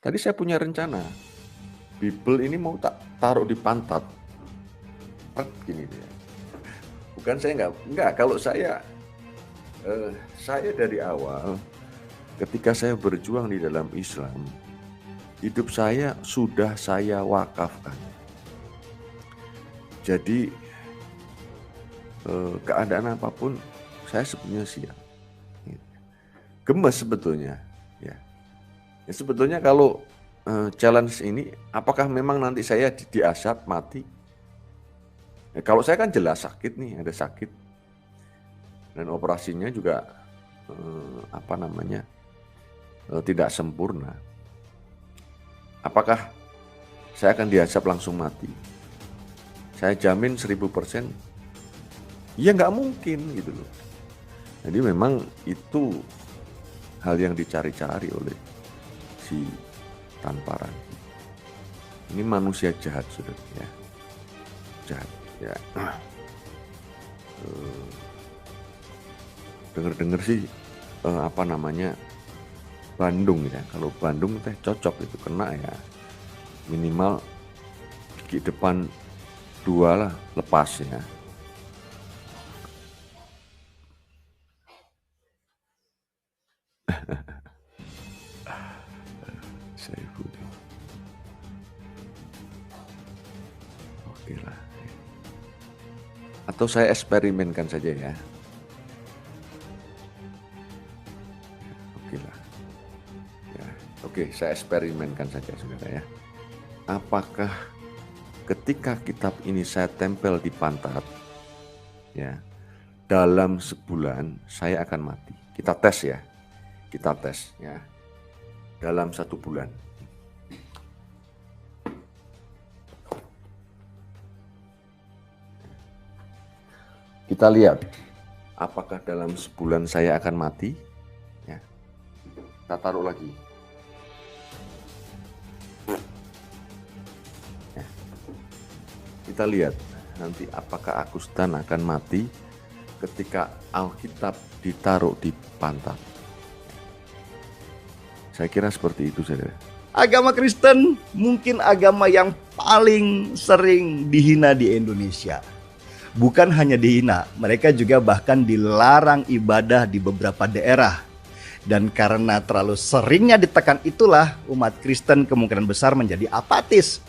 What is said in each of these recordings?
tadi saya punya rencana. Bible ini mau tak taruh di pantat. Gini dia. Bukan saya enggak. Kalau saya dari awal ketika saya berjuang di dalam Islam, hidup saya sudah saya wakafkan. Jadi keadaan apapun saya sebenarnya siap. Gemes sebetulnya. Ya sebetulnya kalau challenge ini, apakah memang nanti saya diasap mati? Ya, kalau saya kan jelas sakit nih, ada sakit. Dan operasinya juga tidak sempurna. Apakah saya akan diasap langsung mati? Saya jamin 1000%, ya nggak mungkin gitu loh. Jadi memang itu hal yang dicari-cari oleh si Tamparan. Ini manusia jahat, saudara, ya. Jahat, ya. Dengar-dengar sih Bandung ya. Kalau Bandung teh cocok itu, kena ya. Minimal gigi depan 2 lah lepas ya. Oke lah. Atau saya eksperimenkan saja ya. Oke lah. Ya, oke, saya eksperimenkan saja saudara ya. Apakah ketika kitab ini saya tempel di pantat, ya, dalam sebulan saya akan mati. Kita tes ya. Dalam 1 bulan. Kita lihat apakah dalam sebulan saya akan mati. Ya. Kita taruh lagi. Ya. Kita lihat nanti apakah Agustan akan mati ketika Alkitab ditaruh di pantat. Saya kira seperti itu saja. Agama Kristen mungkin agama yang paling sering dihina di Indonesia. Bukan hanya dihina, mereka juga bahkan dilarang ibadah di beberapa daerah. Dan karena terlalu seringnya ditekan itulah umat Kristen kemungkinan besar menjadi apatis.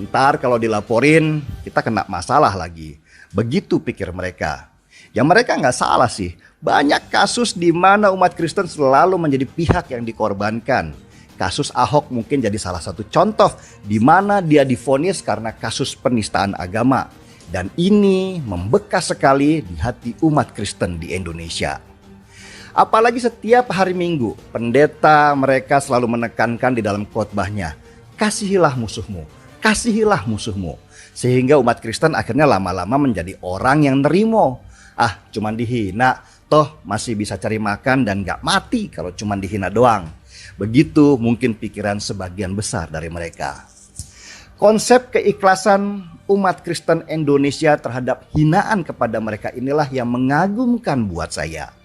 Ntar kalau dilaporin kita kena masalah lagi. Begitu pikir mereka. Ya mereka nggak salah sih. Banyak kasus di mana umat Kristen selalu menjadi pihak yang dikorbankan. Kasus Ahok mungkin jadi salah satu contoh di mana dia divonis karena kasus penistaan agama. Dan ini membekas sekali di hati umat Kristen di Indonesia. Apalagi setiap hari Minggu, pendeta mereka selalu menekankan di dalam khotbahnya, kasihilah musuhmu, kasihilah musuhmu. Sehingga umat Kristen akhirnya lama-lama menjadi orang yang nerimo. Cuman dihina, toh masih bisa cari makan dan gak mati kalau cuman dihina doang. Begitu mungkin pikiran sebagian besar dari mereka. Konsep keikhlasan umat Kristen Indonesia terhadap hinaan kepada mereka inilah yang mengagumkan buat saya.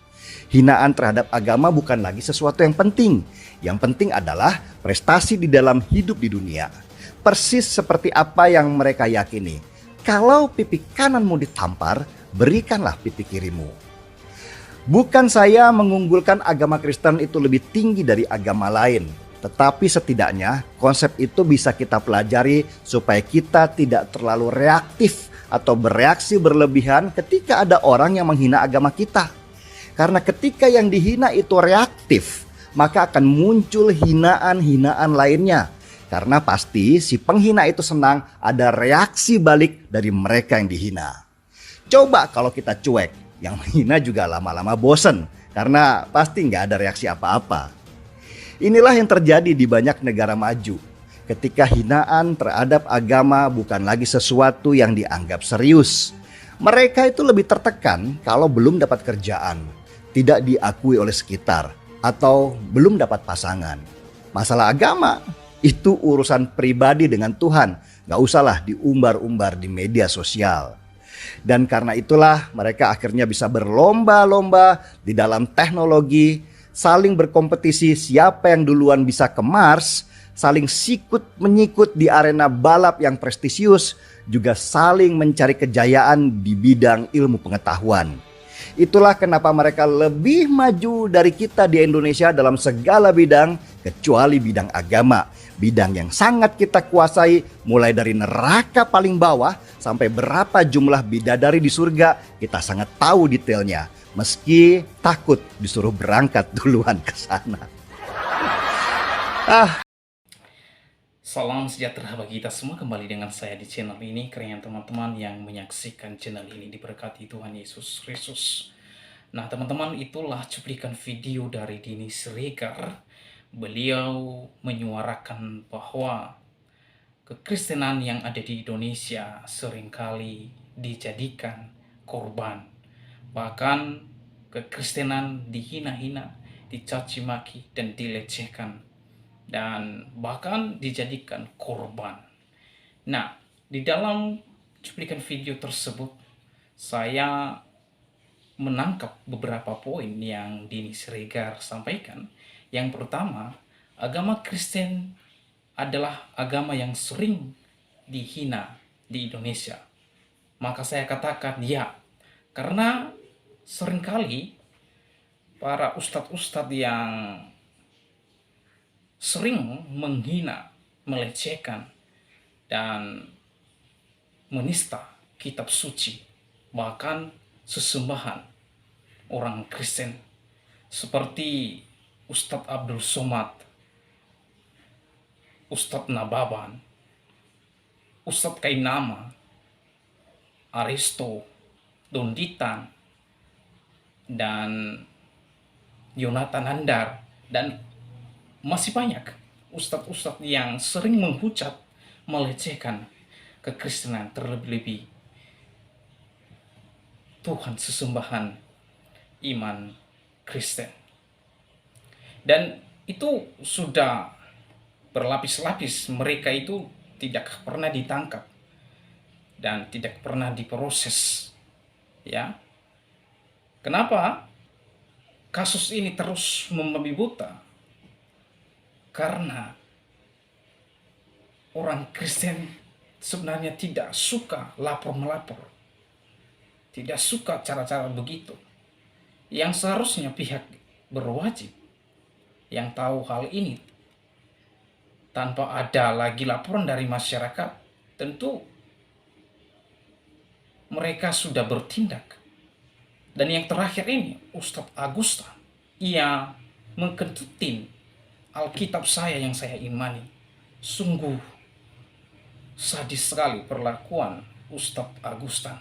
Hinaan terhadap agama bukan lagi sesuatu yang penting. Yang penting adalah prestasi di dalam hidup di dunia. Persis seperti apa yang mereka yakini. Kalau pipi kananmu ditampar, berikanlah pipi kirimu. Bukan saya mengunggulkan agama Kristen itu lebih tinggi dari agama lain. Tetapi setidaknya konsep itu bisa kita pelajari supaya kita tidak terlalu reaktif atau bereaksi berlebihan ketika ada orang yang menghina agama kita. Karena ketika yang dihina itu reaktif, maka akan muncul hinaan-hinaan lainnya. Karena pasti si penghina itu senang ada reaksi balik dari mereka yang dihina. Coba kalau kita cuek, yang menghina juga lama-lama bosen. Karena pasti nggak ada reaksi apa-apa. Inilah yang terjadi di banyak negara maju. Ketika hinaan terhadap agama bukan lagi sesuatu yang dianggap serius. Mereka itu lebih tertekan kalau belum dapat kerjaan, tidak diakui oleh sekitar, atau belum dapat pasangan. Masalah agama itu urusan pribadi dengan Tuhan. Gak usahlah diumbar-umbar di media sosial. Dan karena itulah mereka akhirnya bisa berlomba-lomba di dalam teknologi, saling berkompetisi siapa yang duluan bisa ke Mars, saling sikut menyikut di arena balap yang prestisius, juga saling mencari kejayaan di bidang ilmu pengetahuan. Itulah kenapa mereka lebih maju dari kita di Indonesia dalam segala bidang, kecuali bidang agama. Bidang yang sangat kita kuasai, mulai dari neraka paling bawah sampai berapa jumlah bidadari di surga, kita sangat tahu detailnya. Meski takut disuruh berangkat duluan ke sana. Salam sejahtera bagi kita semua, kembali dengan saya di channel ini. Kalian teman-teman yang menyaksikan channel ini diberkati Tuhan Yesus Kristus. Nah teman-teman, itulah cuplikan video dari Denny Siregar. Beliau menyuarakan bahwa kekristenan yang ada di Indonesia seringkali dijadikan korban. Bahkan kekristenan dihina-hina, dicaci maki dan dilecehkan, dan bahkan dijadikan korban. Nah, di dalam cuplikan video tersebut saya menangkap beberapa poin yang Denny Siregar sampaikan. Yang pertama, agama Kristen adalah agama yang sering dihina di Indonesia. Maka saya katakan ya, karena seringkali para ustadz-ustadz yang sering menghina, melecehkan, dan menista kitab suci, bahkan sesembahan orang Kristen, seperti Ustadz Abdul Somad, Ustadz Nababan, Ustadz Kainama, Aristo, Donditan, dan Yonatan Handar, dan masih banyak ustadz-ustadz yang sering menghujat, melecehkan kekristenan, terlebih-lebih Tuhan sesembahan iman Kristen. Dan itu sudah berlapis-lapis. Mereka itu tidak pernah ditangkap dan tidak pernah diproses. Ya, kenapa kasus ini terus membabi buta? Karena orang Kristen sebenarnya tidak suka lapor-melapor, tidak suka cara-cara begitu. Yang seharusnya pihak berwajib yang tahu hal ini, tanpa ada lagi laporan dari masyarakat, tentu mereka sudah bertindak. Dan yang terakhir ini, Ustadz Agusta, ia mengkentutin Alkitab saya yang saya imani. Sungguh sadis sekali perlakuan Ustadz Agustan.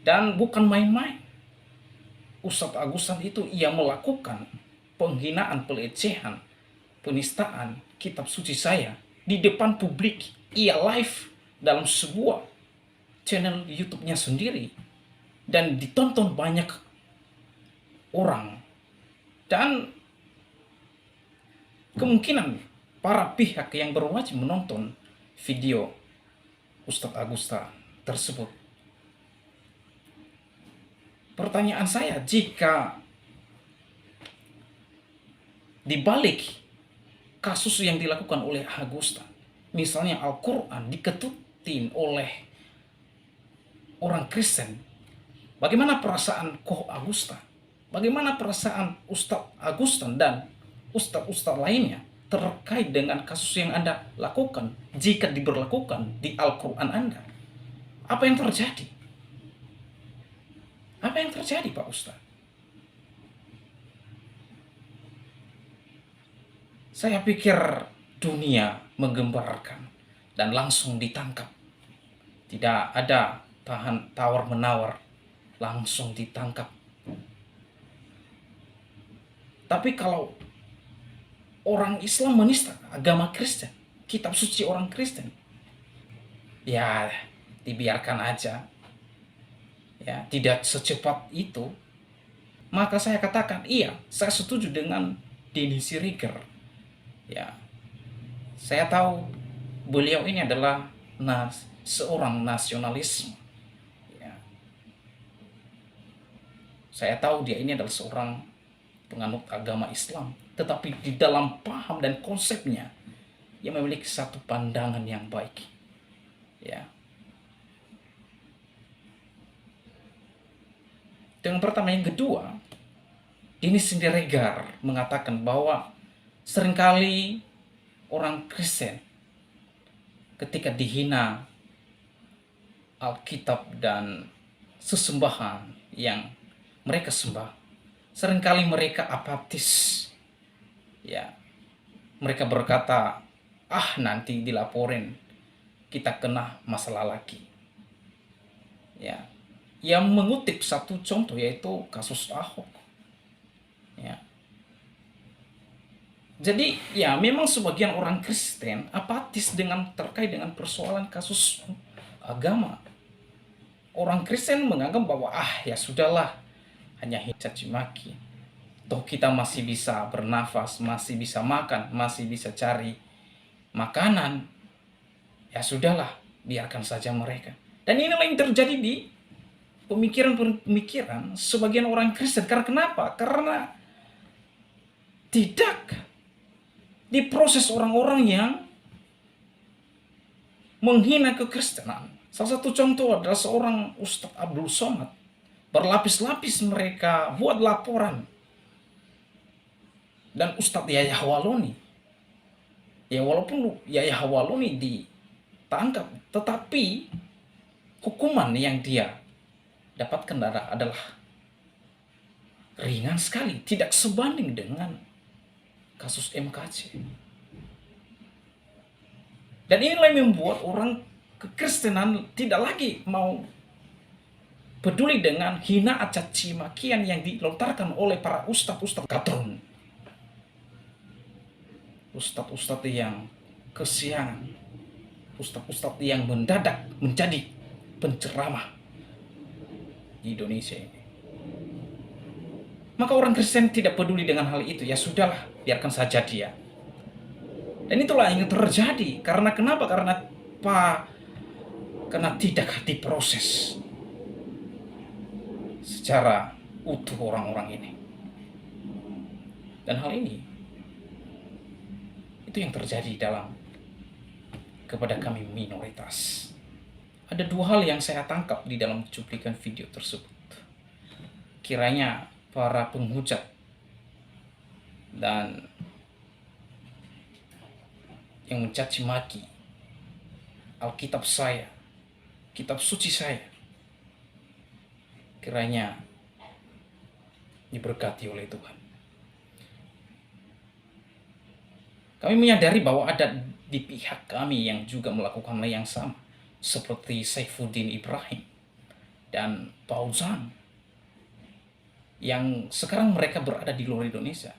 Dan bukan main-main. Ustadz Agustan itu ia melakukan penghinaan, pelecehan, penistaan kitab suci saya di depan publik. Ia live dalam sebuah channel YouTube-nya sendiri dan ditonton banyak orang. Dan kemungkinan para pihak yang berwajib menonton video Ustadz Agusta tersebut. Pertanyaan saya, jika dibalik kasus yang dilakukan oleh Agusta, misalnya Al-Quran diketutin oleh orang Kristen, bagaimana perasaan Koh Agusta? Bagaimana perasaan Ustadz Agustan dan ustadz-ustadz lainnya terkait dengan kasus yang Anda lakukan jika diberlakukan di Al-Quran Anda? Apa yang terjadi? Apa yang terjadi, Pak Ustadz? Saya pikir dunia menggemparkan dan langsung ditangkap. Tidak ada tahan tawar-menawar, langsung ditangkap. Tapi kalau orang Islam menista agama Kristen, kitab suci orang Kristen, ya dibiarkan aja. Ya, tidak secepat itu. Maka saya katakan iya, saya setuju dengan Denny Siregar. Ya, saya tahu beliau ini adalah seorang nasionalis. Ya, saya tahu dia ini adalah seorang penganut agama Islam. tetapi di dalam paham dan konsepnya ia memiliki satu pandangan yang baik. Ya. Yang pertama, yang kedua, Denis Siregar mengatakan bahwa seringkali orang Kristen ketika dihina Alkitab dan sesembahan yang mereka sembah, seringkali mereka apatis. Ya, mereka berkata, nanti dilaporin, kita kena masalah lagi. Ya, yang mengutip satu contoh yaitu kasus Ahok. Ya. Jadi ya memang sebagian orang Kristen apatis terkait dengan persoalan kasus agama. Orang Kristen menganggap bahwa ya sudahlah, hanya caci maki. Toh kita masih bisa bernafas, masih bisa makan, masih bisa cari makanan. Ya sudahlah, biarkan saja mereka. Dan inilah yang terjadi di pemikiran sebagian orang Kristen. Karena kenapa? Karena tidak diproses orang-orang yang menghina kekristenan. Salah satu contoh adalah seorang Ustadz Abdul Somad. Berlapis-lapis mereka buat laporan. Dan Ustadz Yahya Hawaloni. Ya walaupun Yahya Hawaloni ditangkap, tetapi hukuman yang dia dapatkan adalah ringan sekali. Tidak sebanding dengan kasus MKC. Dan inilah yang membuat orang kekristenan tidak lagi mau peduli dengan hinaan caci makian yang dilontarkan oleh para ustadz-ustadz katron. Ustadz-ustadz yang kesiangan. Ustadz-ustadz yang mendadak menjadi penceramah di Indonesia ini. Maka orang Kristen tidak peduli dengan hal itu. Ya sudahlah, biarkan saja dia. Dan itulah yang terjadi. Karena kenapa? Karena tidak diproses secara utuh orang-orang ini. Dan hal ini itu yang terjadi kepada kami minoritas. Ada dua hal yang saya tangkap di dalam cuplikan video tersebut. Kiranya para penghujat dan yang mencaci maki Alkitab saya, kitab suci saya, kiranya diberkati oleh Tuhan. Kami menyadari bahwa ada di pihak kami yang juga melakukan hal yang sama, seperti Saifuddin Ibrahim dan Paul Zhang, yang sekarang mereka berada di luar Indonesia.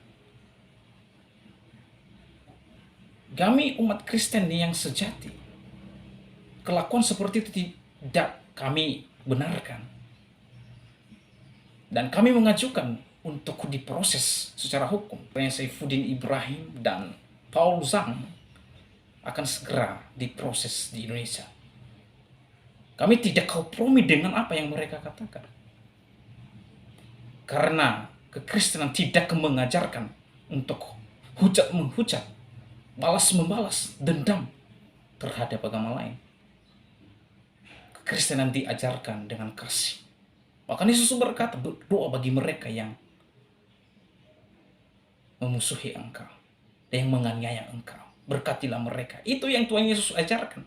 Kami umat Kristen yang sejati, kelakuan seperti itu tidak kami benarkan. Dan kami mengajukan untuk diproses secara hukum. Saifuddin Ibrahim dan Paul Zhang akan segera diproses di Indonesia. Kami tidak kompromi dengan apa yang mereka katakan. Karena kekristenan tidak mengajarkan untuk hujat-menghujat, balas-membalas, dendam terhadap agama lain. Kekristenan diajarkan dengan kasih. Bahkan Yesus berkata, berdoa bagi mereka yang memusuhi engkau dan yang menganiaya engkau. Berkatilah mereka. Itu yang Tuhan Yesus ajarkan.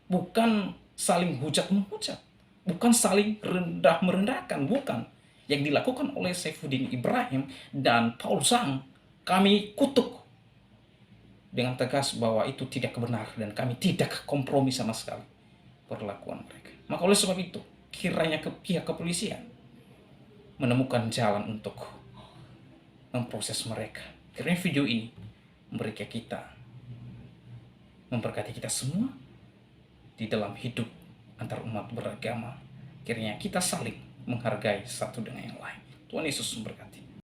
Bukan saling hujat-menghujat. Bukan saling rendah-merendahkan. Bukan. Yang dilakukan oleh Saifuddin Ibrahim dan Paul Zhang, kami kutuk dengan tegas bahwa itu tidak benar dan kami tidak kompromi sama sekali perlakuan mereka. Maka oleh sebab itu, kiranya pihak kepolisian menemukan jalan untuk memproses mereka. Kiranya video ini memberkati kita semua di dalam hidup antar umat beragama. Kiranya kita saling menghargai satu dengan yang lain. Tuhan Yesus memberkati.